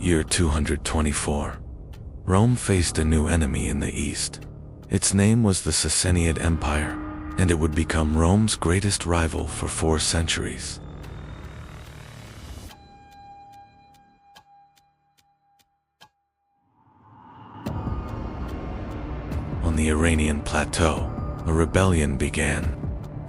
Year 224. Rome faced a new enemy in the east. Its name was the Sasanian Empire, and it would become Rome's greatest rival for 4 centuries. On the Iranian plateau, a rebellion began.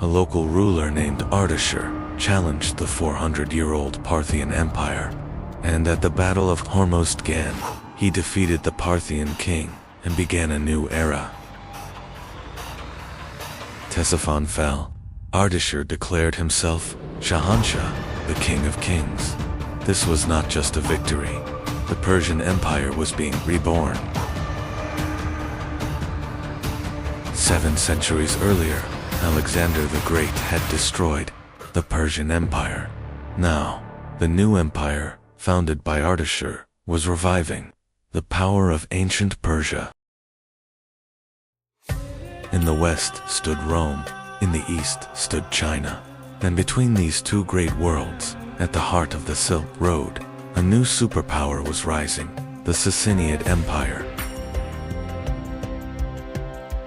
A local ruler named Ardashir challenged the 400-year-old Parthian Empire, and at the Battle of Hormozgan, he defeated the Parthian king and began a new era. Ctesiphon fell. Ardashir declared himself Shahanshah, the King of Kings. This was not just a victory. The Persian Empire was being reborn. 7 centuries earlier, Alexander the Great had destroyed the Persian Empire. Now, the new empire, founded by Ardashir, was reviving the power of ancient Persia. In the west stood Rome, in the east stood China, and between these 2 great worlds, at the heart of the Silk Road, a new superpower was rising, the Sasanian Empire.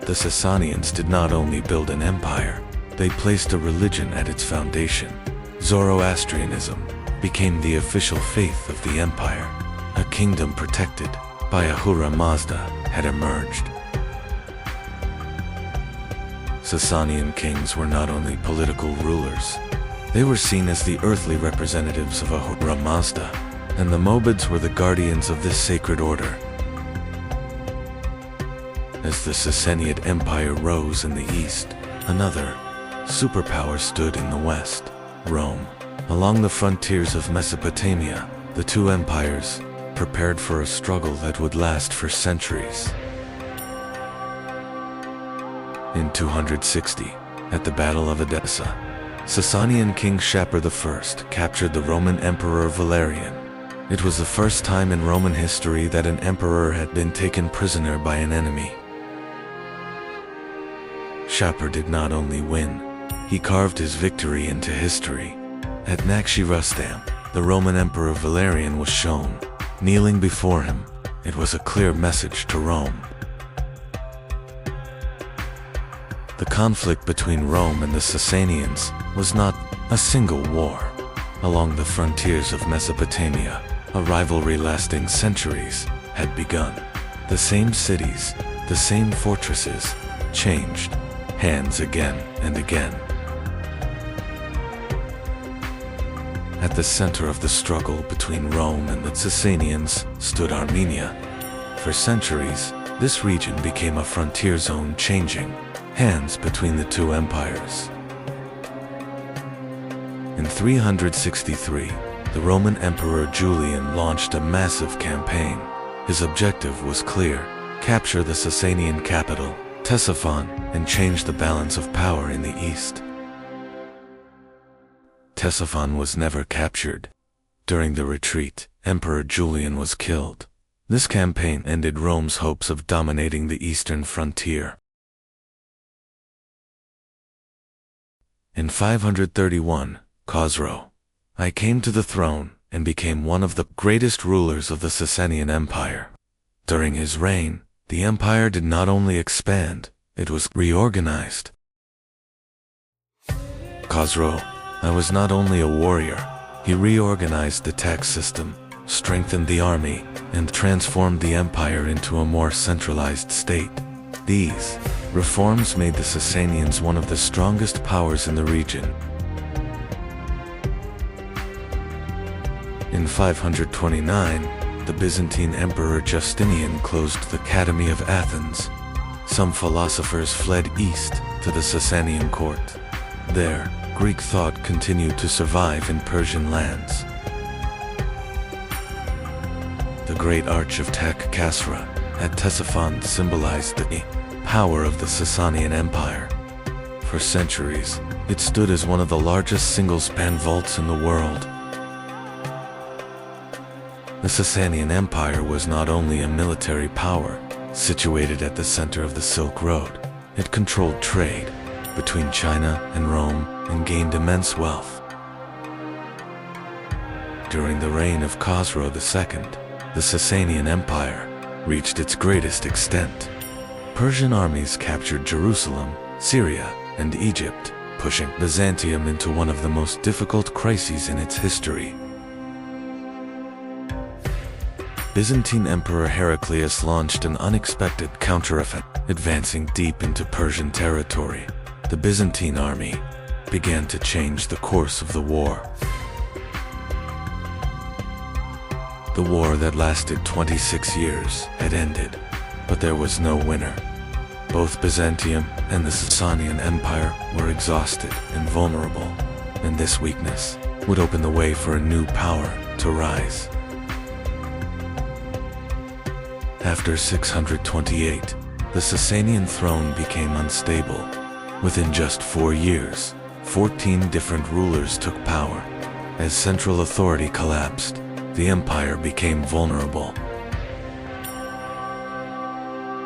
The Sasanians did not only build an empire, they placed a religion at its foundation. Zoroastrianism became the official faith of the empire. A kingdom protected by Ahura Mazda had emerged. Sasanian kings were not only political rulers, they were seen as the earthly representatives of Ahura Mazda, and the Mobids were the guardians of this sacred order. As the Sasanian Empire rose in the east, another superpower stood in the west, Rome. Along the frontiers of Mesopotamia, the 2 empires prepared for a struggle that would last for centuries. In 260, at the Battle of Edessa, Sasanian King Shapur I captured the Roman Emperor Valerian. It was the first time in Roman history that an emperor had been taken prisoner by an enemy. Shapur did not only win, he carved his victory into history. At Nakshi Rustam, the Roman Emperor Valerian was shown. Kneeling before him, it was a clear message to Rome. The conflict between Rome and the Sasanians was not a single war. Along the frontiers of Mesopotamia, a rivalry lasting centuries had begun. The same cities, the same fortresses, changed hands again and again. At the center of the struggle between Rome and the Sasanians stood Armenia. For centuries, this region became a frontier zone, changing hands between the 2 empires. In 363, the Roman Emperor Julian launched a massive campaign. His objective was clear: capture the Sasanian capital, Ctesiphon, and change the balance of power in the east. Ctesiphon was never captured. During the retreat, Emperor Julian was killed. This campaign ended Rome's hopes of dominating the eastern frontier. In 531, Khosrow I came to the throne and became one of the greatest rulers of the Sasanian Empire. During his reign, the empire did not only expand, it was reorganized. Khosrow I was not only a warrior, he reorganized the tax system, strengthened the army, and transformed the empire into a more centralized state. These reforms made the Sasanians one of the strongest powers in the region. In 529, the Byzantine Emperor Justinian closed the Academy of Athens. Some philosophers fled east to the Sasanian court. There, Greek thought continued to survive in Persian lands. The Great Arch of Khosrow at Ctesiphon symbolized the power of the Sasanian Empire. For centuries, it stood as one of the largest single-span vaults in the world. The Sasanian Empire was not only a military power, situated at the center of the Silk Road, it controlled trade between China and Rome and gained immense wealth. During the reign of Khosrow II, the Sasanian Empire reached its greatest extent. Persian armies captured Jerusalem, Syria, and Egypt, pushing Byzantium into one of the most difficult crises in its history. Byzantine Emperor Heraclius launched an unexpected counteroffensive, advancing deep into Persian territory. The Byzantine army began to change the course of the war. The war that lasted 26 years had ended, but there was no winner. Both Byzantium and the Sasanian Empire were exhausted and vulnerable, and this weakness would open the way for a new power to rise. After 628, the Sasanian throne became unstable. Within just 4 years, 14 different rulers took power. As central authority collapsed, the empire became vulnerable.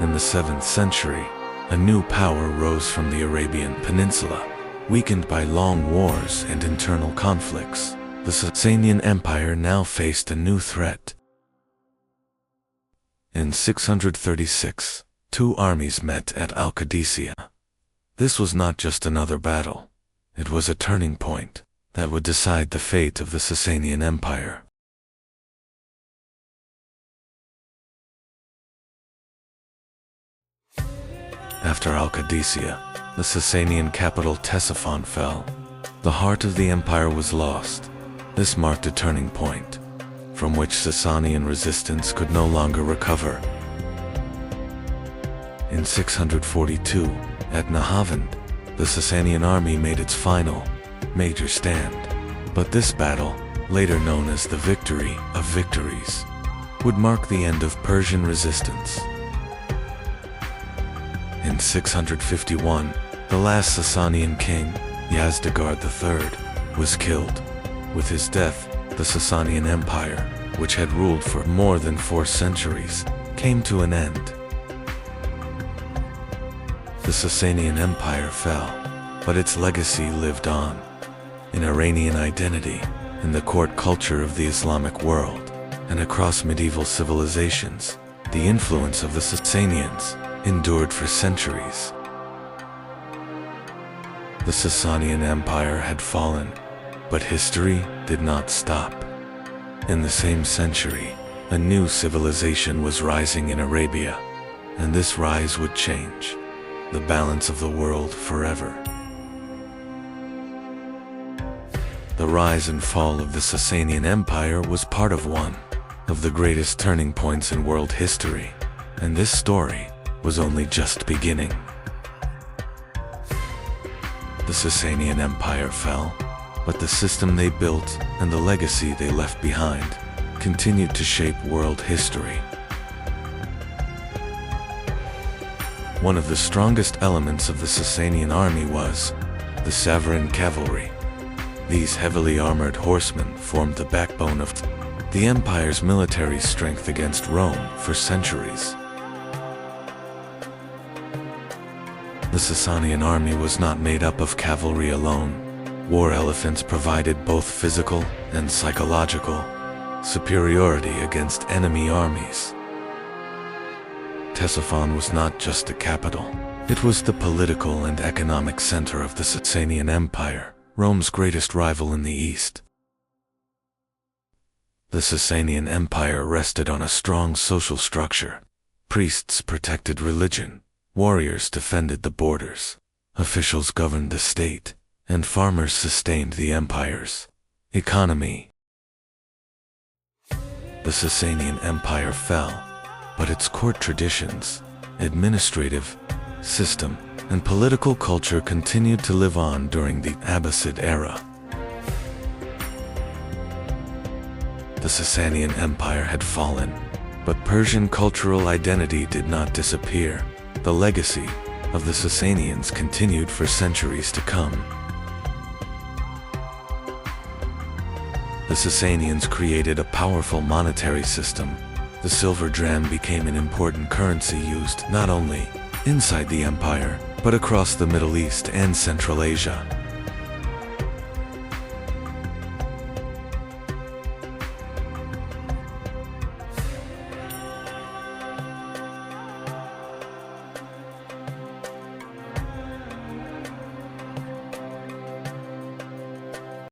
In the 7th century, a new power rose from the Arabian Peninsula. Weakened by long wars and internal conflicts, the Sasanian Empire now faced a new threat. In 636, two armies met at al-Qadisiyyah. This was not just another battle. It was a turning point that would decide the fate of the Sasanian Empire. After al-Qadisiyyah, the Sasanian capital Ctesiphon fell. The heart of the empire was lost. This marked a turning point, from which Sasanian resistance could no longer recover. In 642, at Nahavand, the Sasanian army made its final, major stand. But this battle, later known as the Victory of Victories, would mark the end of Persian resistance. In 651, the last Sasanian king, Yazdegerd III, was killed. With his death, the Sasanian Empire, which had ruled for more than 4 centuries, came to an end. The Sasanian Empire fell, but its legacy lived on. In Iranian identity, in the court culture of the Islamic world, and across medieval civilizations, the influence of the Sasanians endured for centuries. The Sasanian Empire had fallen, but history did not stop. In the same century, a new civilization was rising in Arabia, and this rise would change the balance of the world forever. The rise and fall of the Sasanian Empire was part of one of the greatest turning points in world history, and this story was only just beginning. The Sasanian Empire fell, but the system they built and the legacy they left behind continued to shape world history. One of the strongest elements of the Sasanian army was the Savaran cavalry. These heavily armored horsemen formed the backbone of the empire's military strength against Rome for centuries. The Sasanian army was not made up of cavalry alone. War elephants provided both physical and psychological superiority against enemy armies. Ctesiphon was not just a capital. It was the political and economic center of the Sasanian Empire, Rome's greatest rival in the East. The Sasanian Empire rested on a strong social structure. Priests protected religion, warriors defended the borders, officials governed the state, and farmers sustained the empire's economy. The Sasanian Empire fell, but its court traditions, administrative system, and political culture continued to live on during the Abbasid era. The Sasanian Empire had fallen, but Persian cultural identity did not disappear. The legacy of the Sasanians continued for centuries to come. The Sasanians created a powerful monetary system. The silver dram became an important currency used not only inside the empire, but across the Middle East and Central Asia.